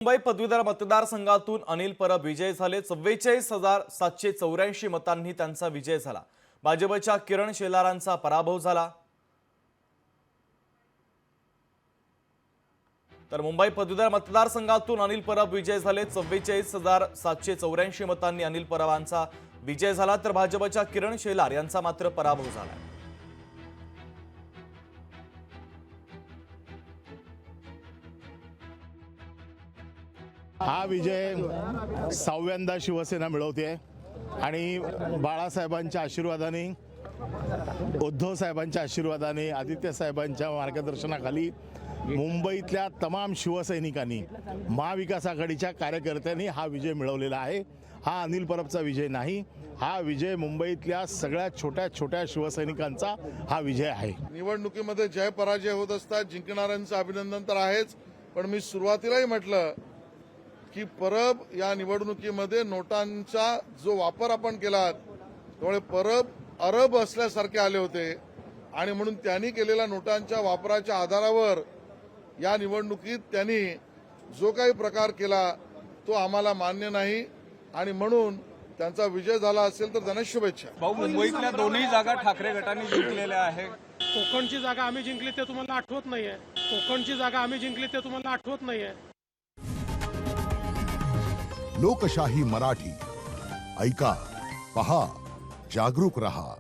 मुंबई पदवीधर मतदारसंघातून अनिल परब विजयी झाले। 44,784 मतांनी त्यांचा विजय झाला। भाजपच्या किरण शेलारांचा पराभव झाला। तर मुंबई पदवीधर मतदारसंघातून अनिल परब विजयी झाले। 44,784 मतांनी अनिल परबांचा विजय झाला, तर भाजपच्या किरण शेलार यांचा मात्र पराभव झाला। हा विजय 6व्यांदा शिवसेना मिळवते आणि बाळासाहेबांच्या आशीर्वादाने, उद्धव साहेबांच्या आशीर्वादाने, आदित्य साहेबांच्या मार्गदर्शनाखाली मुंबईतल्या तमाम शिवसैनिकांनी, महाविकास आघाडीच्या कार्यकर्त्यांनी हा विजय मिळवलेला आहे। हा अनिल परबचा विजय नाही, हा विजय मुंबईतल्या सगळ्या छोट्या छोट्या शिवसैनिकांचा हा विजय आहे। निवडणुकीमध्ये जय पराजय होत असतात, जिंकणाऱ्यांचं अभिनंदन तर आहेच, पण मी सुरुवातीलाही म्हटलं की परब या निवडणुकीमध्ये नोटांचा जो वापर आपण केला त्यामुळे परब अरब असल्यासारखे आले होते आणि म्हणून त्यांनी केलेल्या नोटांच्या वापराच्या आधारावर या निवडणुकीत त्यांनी जो काही प्रकार केला तो आम्हाला मान्य नाही आणि म्हणून त्यांचा विजय झाला असेल तर त्यांना शुभेच्छा। भाऊ, मुंबईतल्या दोन्ही जागा ठाकरे गटाने जिंकलेल्या आहे। कोकणची जागा आम्ही जिंकली ते तुम्हाला आठवत नाहीये। कोकणची जागा आम्ही जिंकली ते तुम्हाला आठवत नाहीये। लोकशाही मराठी ऐका, पहा, जागरूक रहा।